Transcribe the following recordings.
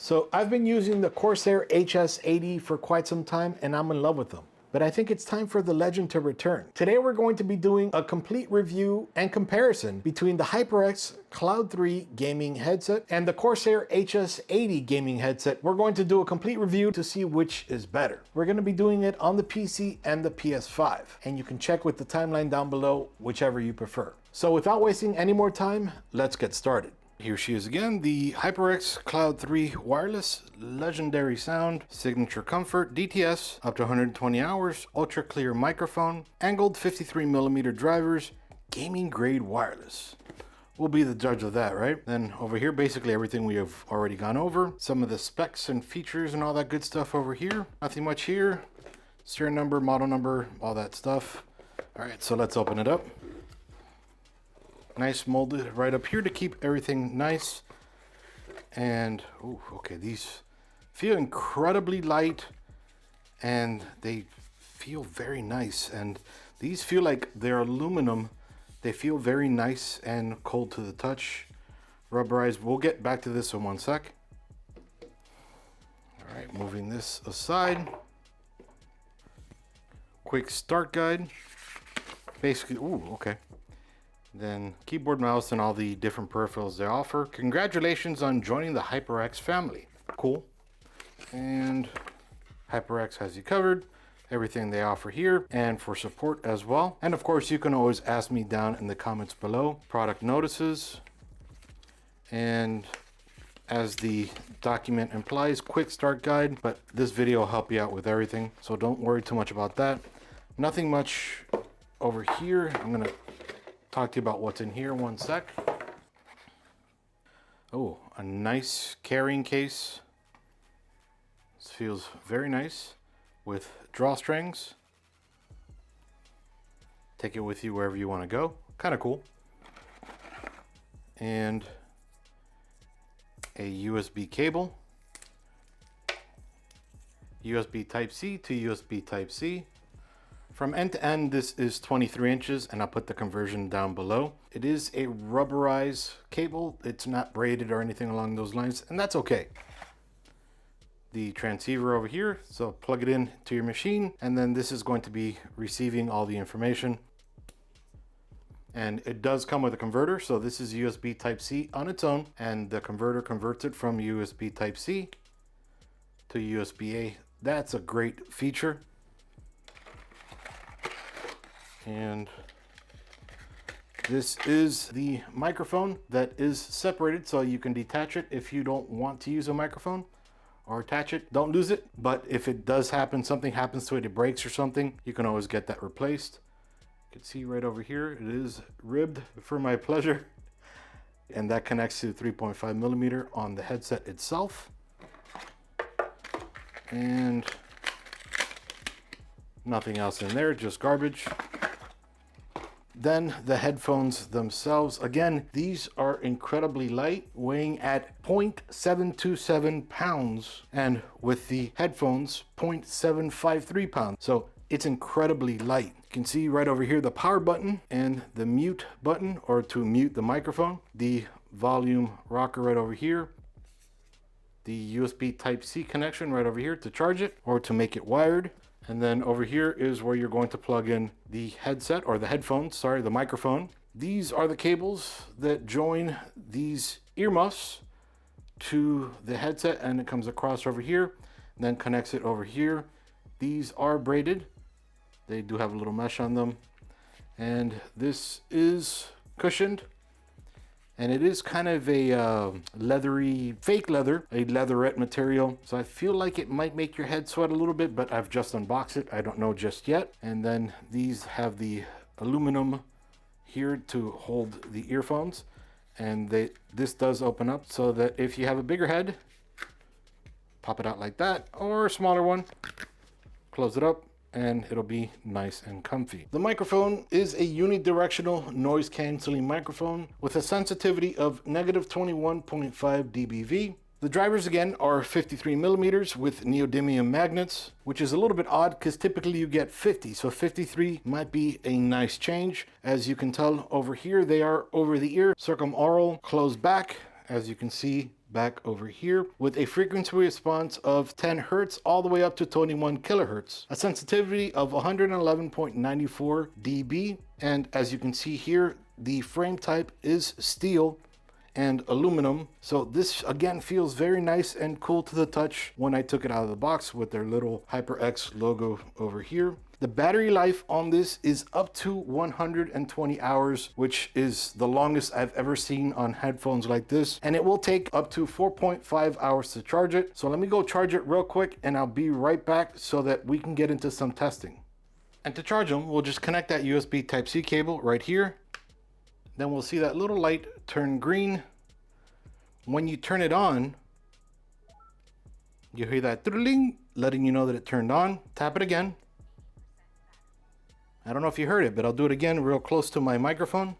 So I've been using the Corsair HS80 for quite some time and I'm in love with them. But I think it's time for the legend to return. Today we're going to be doing a complete review and comparison between the HyperX Cloud 3 gaming headset and the Corsair HS80 gaming headset. We're going to do a complete review to see which is better. We're going to be doing it on the PC and the PS5, and you can check with the timeline down below, whichever you prefer. So without wasting any more time, let's get started. Here she is again, the HyperX Cloud 3 wireless, legendary sound, signature comfort, DTS, up to 120 hours, ultra clear microphone, angled 53mm drivers, gaming grade wireless. We'll be the judge of that, right? Then over here, basically everything we have already gone over. Some of the specs and features and all that good stuff over here. Nothing much here. Serial number, model number, all that stuff. All right, so let's open it up. Nice molded right up here to keep everything nice. And ooh, okay, these feel incredibly light and they feel very nice. And these feel like they're aluminum. They feel very nice and cold to the touch. Rubberized. We'll get back to this in one sec. All right, moving this aside. Quick start guide. Basically, ooh, okay. Then keyboard, mouse, and all the different peripherals they offer. Congratulations on joining the HyperX family. Cool. And HyperX has you covered. Everything they offer here and for support as well. And of course, you can always ask me down in the comments below. Product notices. And as the document implies, quick start guide, but this video will help you out with everything. So don't worry too much about that. Nothing much over here. I'm gonna talk to you about what's in here one sec. Oh, a nice carrying case. This feels very nice with drawstrings. Take it with you wherever you want to go. Kind of cool. And a USB cable. USB Type-C to USB Type-C. From end to end, this is 23 inches, and I'll put the conversion down below. It is a rubberized cable. It's not braided or anything along those lines, and that's okay. The transceiver over here, so plug it in to your machine, and then this is going to be receiving all the information. And it does come with a converter, so this is USB Type-C on its own, and the converter converts it from USB Type-C to USB-A. That's a great feature. And this is the microphone that is separated, so you can detach it if you don't want to use a microphone, or attach it. Don't lose it, but if it does happen, something happens to it, it breaks or something, you can always get that replaced. You can see right over here, it is ribbed for my pleasure. And that connects to 3.5mm on the headset itself. And nothing else in there, just garbage. Then the headphones themselves, again, these are incredibly light, weighing at 0.727 pounds, and with the headphones, 0.753 pounds. So it's incredibly light. You can see right over here the power button and the mute button, or to mute the microphone, the volume rocker right over here, the USB Type-C connection right over here to charge it or to make it wired. And then over here is where you're going to plug in the headset, or the headphones, sorry, the microphone. These are the cables that join these earmuffs to the headset, and it comes across over here, and then connects it over here. These are braided. They do have a little mesh on them. And this is cushioned. And it is kind of a leathery, fake leather, a leatherette material. So I feel like it might make your head sweat a little bit, but I've just unboxed it. I don't know just yet. And then these have the aluminum here to hold the earphones. And this does open up so that if you have a bigger head, pop it out like that, or a smaller one, close it up, and it'll be nice and comfy. The microphone is a unidirectional noise canceling microphone with a sensitivity of -21.5 dBV. The drivers again are 53mm with neodymium magnets, which is a little bit odd because typically you get 50, so 53 might be a nice change. As you can tell over here, they are over the ear, circumaural, closed back. As you can see, back over here with a frequency response of 10 hertz all the way up to 21 kilohertz, a sensitivity of 111.94 dB. And as you can see here, the frame type is steel and aluminum. So this again feels very nice and cool to the touch when I took it out of the box with their little HyperX logo over here. The battery life on this is up to 120 hours, which is the longest I've ever seen on headphones like this. And it will take up to 4.5 hours to charge it. So let me go charge it real quick and I'll be right back so that we can get into some testing. And to charge them, we'll just connect that USB Type-C cable right here. Then we'll see that little light turn green. When you turn it on, you hear that ding, letting you know that it turned on. Tap it again. I don't know if you heard it, but I'll do it again real close to my microphone.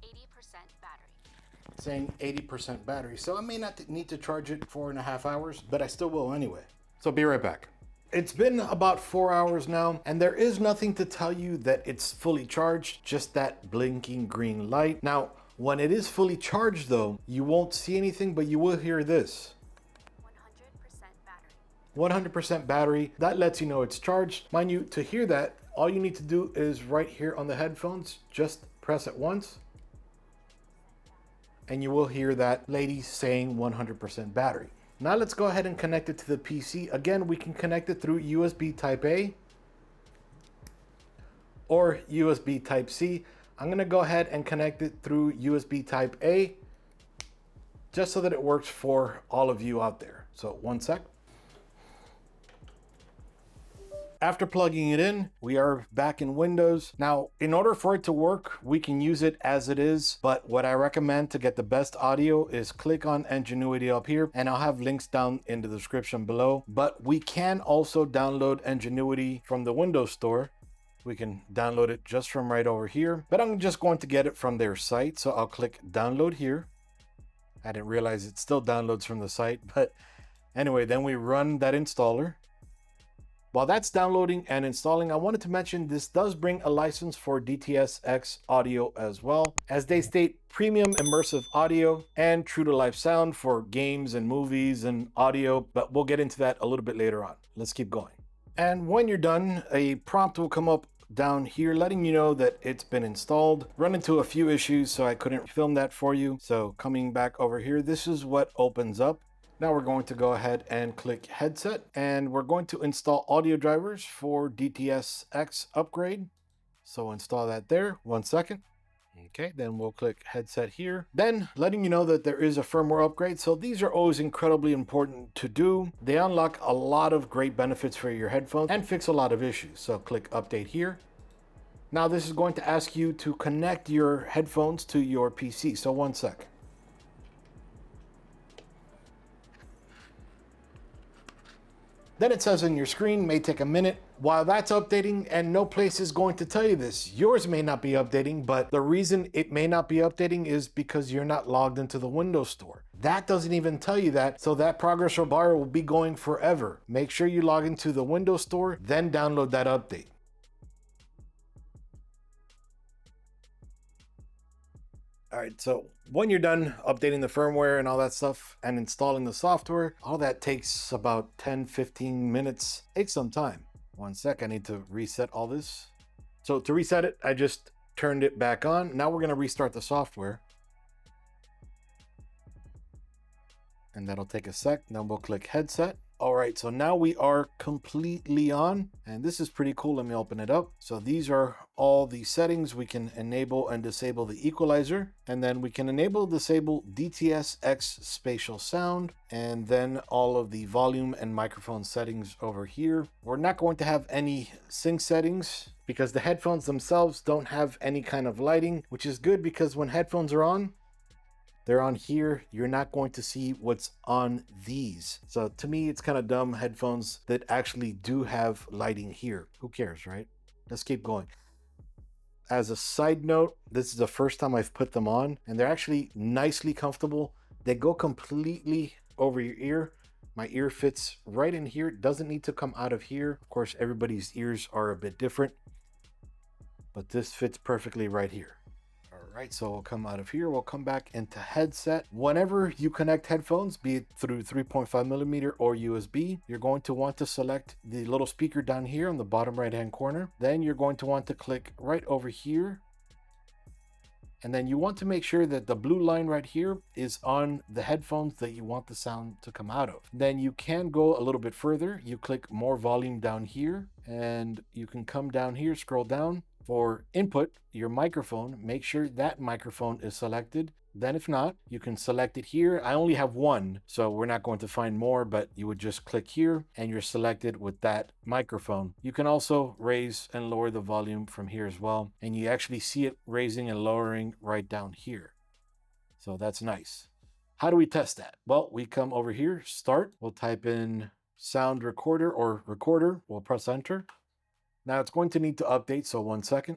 80% battery. Saying 80% battery. So I may not need to charge it 4.5 hours, but I still will anyway. So be right back. It's been about 4 hours now, and there is nothing to tell you that it's fully charged, just that blinking green light. Now, when it is fully charged though, you won't see anything, but you will hear this. 100% battery. That lets you know it's charged. Mind you, to hear that, all you need to do is right here on the headphones, just press it once, and you will hear that lady saying 100% battery. Now let's go ahead and connect it to the PC. Again, we can connect it through USB Type A or USB Type C. I'm gonna go ahead and connect it through USB Type A just so that it works for all of you out there. So one sec. After plugging it in, we are back in Windows. Now, in order for it to work, we can use it as it is, but what I recommend to get the best audio is click on NGENUITY up here, and I'll have links down in the description below. But we can also download NGENUITY from the Windows Store. We can download it just from right over here, but I'm just going to get it from their site. So I'll click download here. I didn't realize it still downloads from the site, but anyway, then we run that installer. While that's downloading and installing, I wanted to mention this does bring a license for DTS-X audio as well. As they state, premium immersive audio and true to life sound for games and movies and audio, but we'll get into that a little bit later on. Let's keep going. And when you're done, a prompt will come up down here letting you know that it's been installed. Run into a few issues, so I couldn't film that for you. So coming back over here, this is what opens up. Now we're going to go ahead and click headset, and we're going to install audio drivers for DTS-X upgrade. So install that there, 1 second. Okay, then we'll click headset here. Then letting you know that there is a firmware upgrade. So these are always incredibly important to do. They unlock a lot of great benefits for your headphones and fix a lot of issues. So click update here. Now this is going to ask you to connect your headphones to your PC. So 1 sec. Then it says on your screen, may take a minute. While that's updating, and no place is going to tell you this, yours may not be updating, but the reason it may not be updating is because you're not logged into the Windows Store. That doesn't even tell you that, so that progress bar will be going forever. Make sure you log into the Windows Store, then download that update. All right, so when you're done updating the firmware and all that stuff and installing the software, all that takes about 10-15 minutes. Takes some time. 1 sec, I need to reset all this. So to reset it, I just turned it back on. Now we're gonna restart the software. And that'll take a sec. Then we'll click headset. All right, so now we are completely on, and this is pretty cool. Let me open it up. So these are all the settings. We can enable and disable the equalizer, and then we can enable, disable DTS-X spatial sound, and then all of the volume and microphone settings over here. We're not going to have any sync settings because the headphones themselves don't have any kind of lighting, which is good because when headphones are on, they're on here, you're not going to see what's on these. So to me, it's kind of dumb headphones that actually do have lighting here. Who cares, right? Let's keep going. As a side note, this is the first time I've put them on, and they're actually nicely comfortable. They go completely over your ear. My ear fits right in here. It doesn't need to come out of here. Of course, everybody's ears are a bit different, but this fits perfectly right here. All right, so we'll come out of here. We'll come back into headset. Whenever you connect headphones, be it through 3.5 millimeter or USB, you're going to want to select the little speaker down here on the bottom right-hand corner. Then you're going to want to click right over here. And then you want to make sure that the blue line right here is on the headphones that you want the sound to come out of. Then you can go a little bit further. You click more volume down here, and you can come down here, scroll down. For input, your microphone, make sure that microphone is selected. Then if not, you can select it here. I only have one, so we're not going to find more, but you would just click here and you're selected with that microphone. You can also raise and lower the volume from here as well. And you actually see it raising and lowering right down here. So that's nice. How do we test that? Well, we come over here, start. We'll type in sound recorder or recorder. We'll press enter. Now it's going to need to update, so 1 second.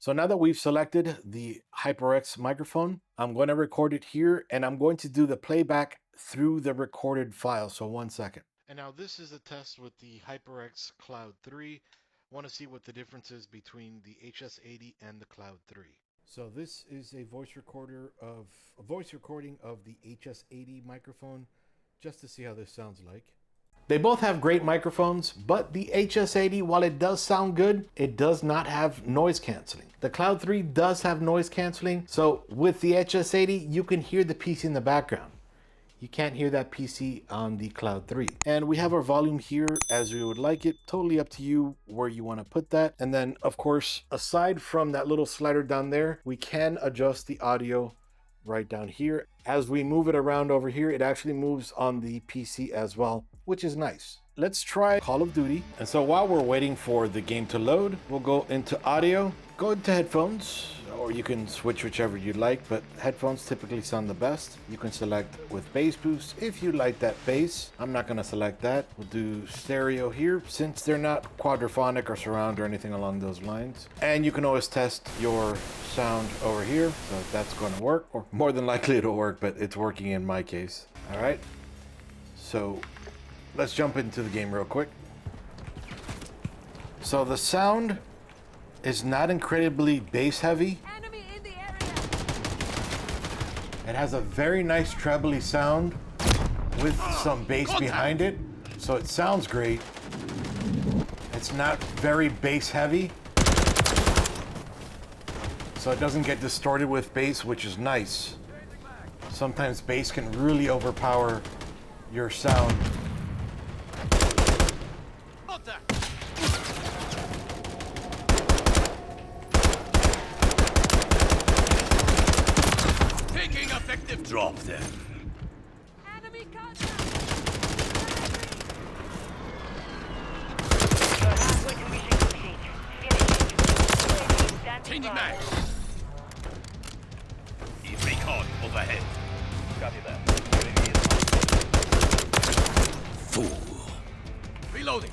So now that we've selected the HyperX microphone, I'm going to record it here and I'm going to do the playback through the recorded file. So 1 second. And now this is a test with the HyperX Cloud 3. I want to see what the difference is between the HS80 and the Cloud 3. So this is a voice recording of the HS80 microphone, just to see how this sounds like. They both have great microphones, but the HS80, while it does sound good, it does not have noise canceling. The Cloud 3 does have noise canceling, so with the HS80, you can hear the PC in the background. You can't hear that PC on the Cloud 3. And we have our volume here as we would like it. Totally up to you where you want to put that. And then, of course, aside from that little slider down there, we can adjust the audio right down here. As we move it around over here, it actually moves on the PC as well, which is nice. Let's try Call of Duty. And so while we're waiting for the game to load, we'll go into audio, go into headphones, or you can switch whichever you like, but headphones typically sound the best. You can select with bass boost if you like that bass. I'm not gonna select that. We'll do stereo here since they're not quadraphonic or surround or anything along those lines. And you can always test your sound over here, so that's gonna work, or more than likely it'll work, but it's working in my case. All right, so let's jump into the game real quick. So the sound is not incredibly bass heavy. Enemy in the area. It has a very nice trebly sound with some bass behind it, so it sounds great. It's not very bass heavy, so it doesn't get distorted with bass, which is nice. Sometimes bass can really overpower your sound. Taking effective drop them. Enemy contact. You're halfway to mission complete. Finish. Standing Changing by. max. Recon overhead. Copy that. Fool. Reloading.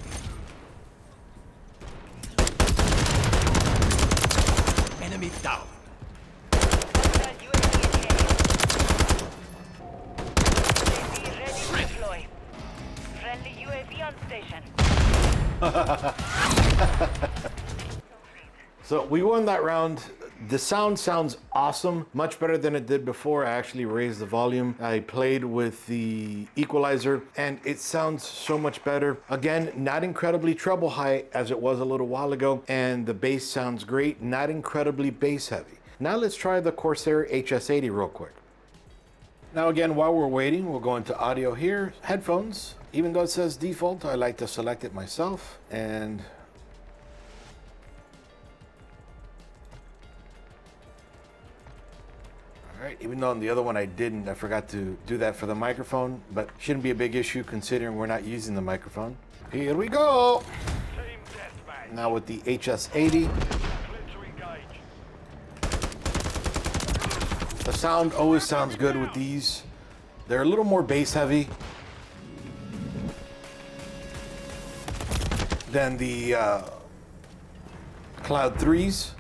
Enemy down. Hostile UAV in hand. UAV ready to deploy. Friendly UAV on station. So we won that round. The sound sounds awesome, much better than it did before. I actually raised the volume. I played with the equalizer and it sounds so much better. Again, not incredibly treble high as it was a little while ago, and the bass sounds great, not incredibly bass heavy. Now let's try the Corsair HS80 real quick. Now again, while we're waiting, we'll go into audio here, headphones. Even though it says default, I like to select it myself, and right, even though on the other one I didn't, I forgot to do that for the microphone, but shouldn't be a big issue considering we're not using the microphone. Here we go. Now with the HS80. The sound always sounds good with these. They're a little more bass heavy than the Cloud 3s.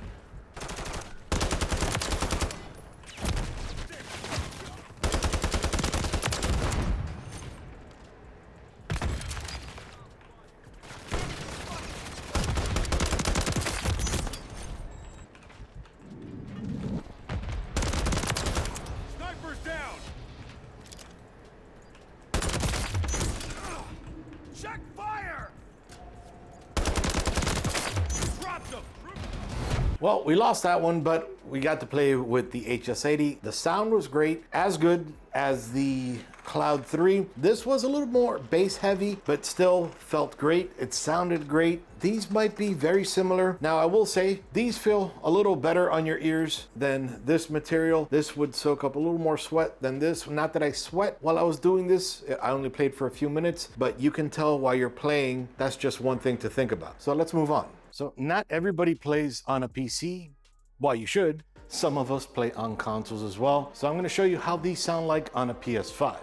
Well, we lost that one, but we got to play with the HS80. The sound was great, as good as the Cloud 3. This was a little more bass heavy, but still felt great. It sounded great. These might be very similar. Now, I will say these feel a little better on your ears than this material. This would soak up a little more sweat than this. Not that I sweat while I was doing this. I only played for a few minutes, but you can tell while you're playing, that's just one thing to think about. So let's move on. So not everybody plays on a PC. Well, you should. Some of us play on consoles as well. So I'm going to show you how these sound like on a PS5.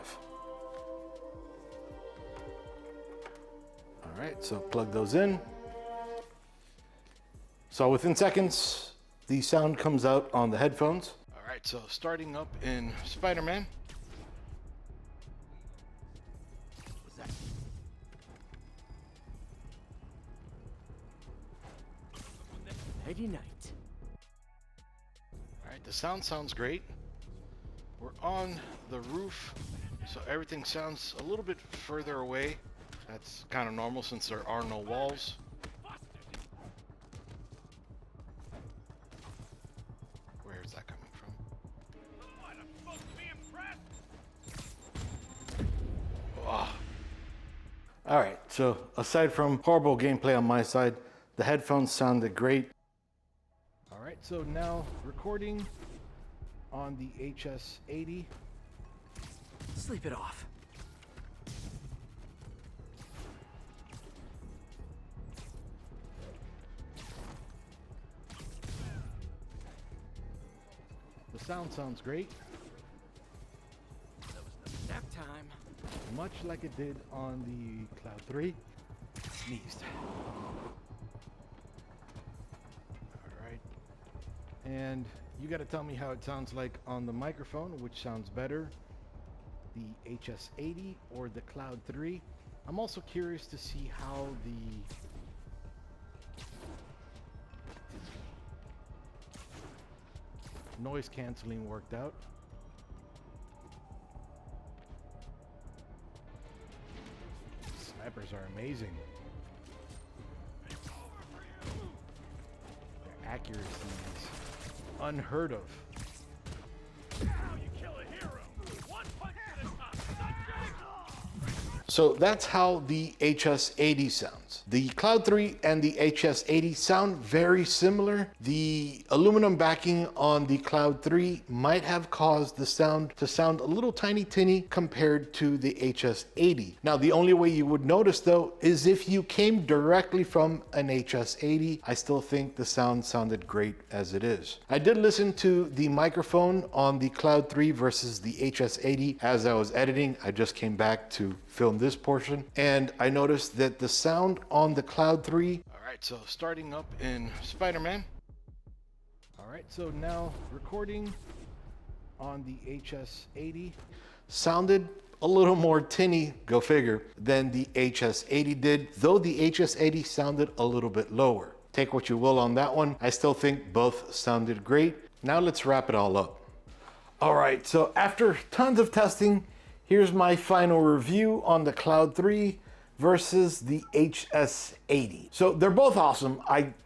All right, so plug those in. So within seconds, the sound comes out on the headphones. All right, so starting up in Spider-Man. Nighty night. All right, the sound sounds great. We're on the roof, so everything sounds a little bit further away. That's kind of normal since there are no walls. Where is that coming from? Oh. All right, so aside from horrible gameplay on my side, the headphones sounded great. All right, so now recording on the HS80. Sleep it off. The sound sounds great, Nap time. much like it did on the Cloud 3. Sneezed. All right, and you got to tell me how it sounds like on the microphone, which sounds better, the HS80 or the Cloud 3. I'm also curious to see how the noise canceling worked out. Snipers are amazing. Their accuracy is unheard of. So that's how the HS80 sounds. The Cloud 3 and the HS80 sound very similar. The aluminum backing on the Cloud 3 might have caused the sound to sound a little tiny tinny compared to the HS80. Now, the only way you would notice though is if you came directly from an HS80. I still think the sound sounded great as it is. I did listen to the microphone on the Cloud 3 versus the HS80 as I was editing. I just came back to film this portion and I noticed that the sound on the Cloud 3. All right, so starting up in Spider-Man. All right, so now recording on the HS80 sounded a little more tinny, go figure, than the HS80 did, though the HS80 sounded a little bit lower. Take what you will on that one. I still think both sounded great. Now let's wrap it all up. All right, so after tons of testing, here's my final review on the Cloud 3 versus the HS80. So they're both awesome.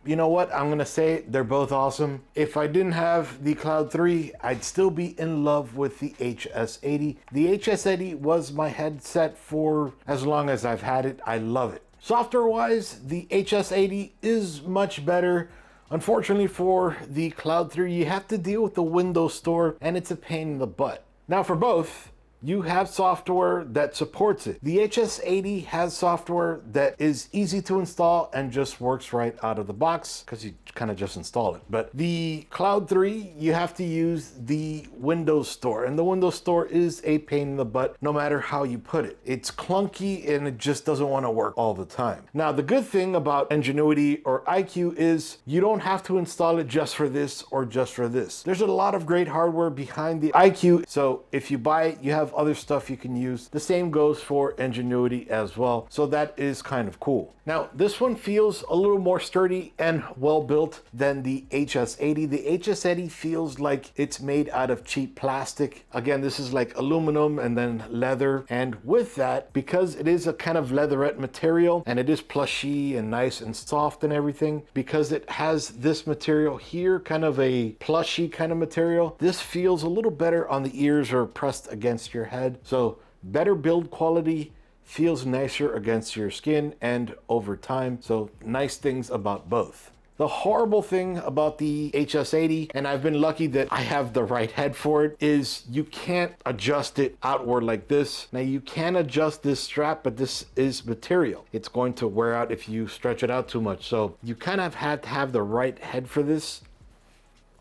You know what? I'm gonna say it, they're both awesome. If I didn't have the Cloud 3, I'd still be in love with the HS80. The HS80 was my headset for as long as I've had it. I love it. Software-wise, the HS80 is much better. Unfortunately for the Cloud 3, you have to deal with the Windows Store and it's a pain in the butt. Now for both, you have software that supports it. The HS80 has software that is easy to install and just works right out of the box because you kind of just install it. But the Cloud 3, you have to use the Windows Store, and the Windows Store is a pain in the butt no matter how you put it. It's clunky and it just doesn't want to work all the time. Now, the good thing about NGENUITY or iCUE is you don't have to install it just for this or just for this. There's a lot of great hardware behind the iCUE, so if you buy it, you have of other stuff you can use. The same goes for NGENUITY as well. So that is kind of cool. Now, this one feels a little more sturdy and well built than the HS80. The HS80 feels like it's made out of cheap plastic. Again, this is like aluminum and then leather. And with that, because it is a kind of leatherette material and it is plushy and nice and soft and everything, because it has this material here, kind of a plushy kind of material, this feels a little better on the ears or pressed against your head. So better build quality, feels nicer against your skin and over time. So nice things about both. The horrible thing about the HS80, and I've been lucky that I have the right head for it, is you can't adjust it outward like this. Now you can adjust this strap, but this is material. It's going to wear out if you stretch it out too much. So you kind of have to have the right head for this.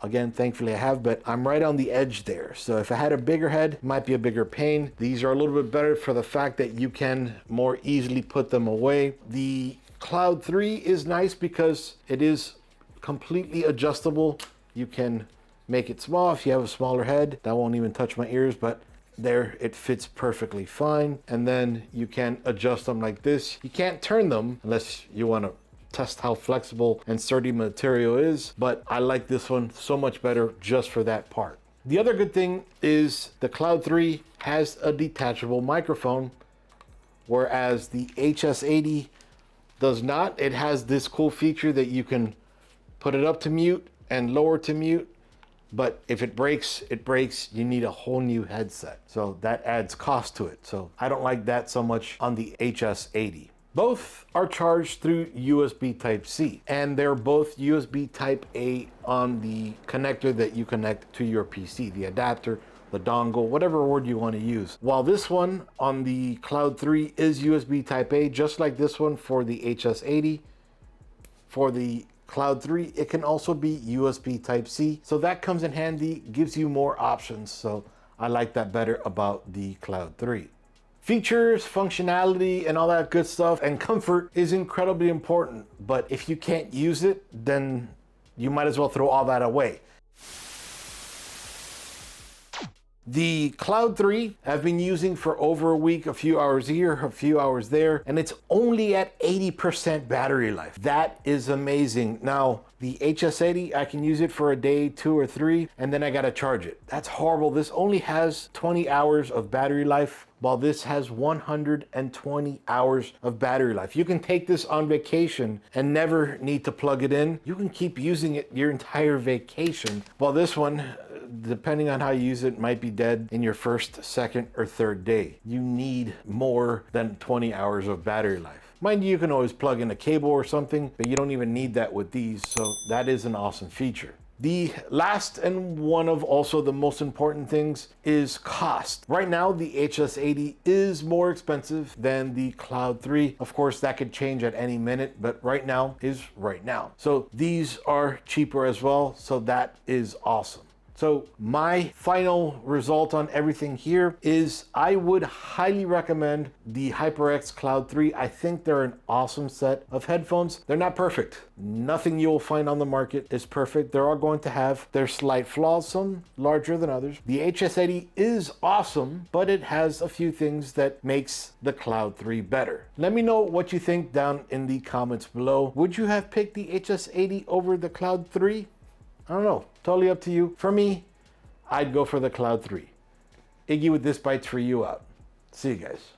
Again, thankfully I have, but I'm right on the edge there. So if I had a bigger head, it might be a bigger pain. These are a little bit better for the fact that you can more easily put them away. The Cloud 3 is nice because it is completely adjustable. You can make it small if you have a smaller head. That won't even touch my ears, but there it fits perfectly fine. And then you can adjust them like this. You can't turn them unless you want to test how flexible and sturdy material is, but I like this one so much better just for that part. The other good thing is the Cloud 3 has a detachable microphone, whereas the HS80 does not. It has this cool feature that you can put it up to mute and lower to mute, but if it breaks, it breaks. You need a whole new headset. So that adds cost to it. So I don't like that so much on the HS80. Both are charged through USB Type-C, and they're both USB Type-A on the connector that you connect to your PC, the adapter, the dongle, whatever word you want to use. While this one on the Cloud 3 is USB Type-A, just like this one for the HS80, for the Cloud 3, it can also be USB Type-C. So that comes in handy, gives you more options. So I like that better about the Cloud 3. Features, functionality, and all that good stuff, and comfort is incredibly important. But if you can't use it, then you might as well throw all that away. The Cloud 3 I've been using for over a week, a few hours here, a few hours there, and it's only at 80% battery life. That is amazing. Now, the HS80, I can use it for a day, 2 or 3, and then I gotta charge it. That's horrible. This only has 20 hours of battery life, while this has 120 hours of battery life. You can take this on vacation and never need to plug it in. You can keep using it your entire vacation, while this one, depending on how you use it, might be dead in your first, second, or third day. You need more than 20 hours of battery life. Mind you, you can always plug in a cable or something, but you don't even need that with these, so that is an awesome feature. The last and one of also the most important things is cost. Right now, the HS80 is more expensive than the Cloud 3. Of course, that could change at any minute, but right now is right now. So these are cheaper as well, so that is awesome. So my final result on everything here is I would highly recommend the HyperX Cloud 3. I think they're an awesome set of headphones. They're not perfect. Nothing you'll find on the market is perfect. They're all going to have their slight flaws, some larger than others. The HS80 is awesome, but it has a few things that makes the Cloud 3 better. Let me know what you think down in the comments below. Would you have picked the HS80 over the Cloud 3? I don't know, totally up to you. For me, I'd go for the Cloud 3. Iggy with ThisBytesForYou out. See you guys.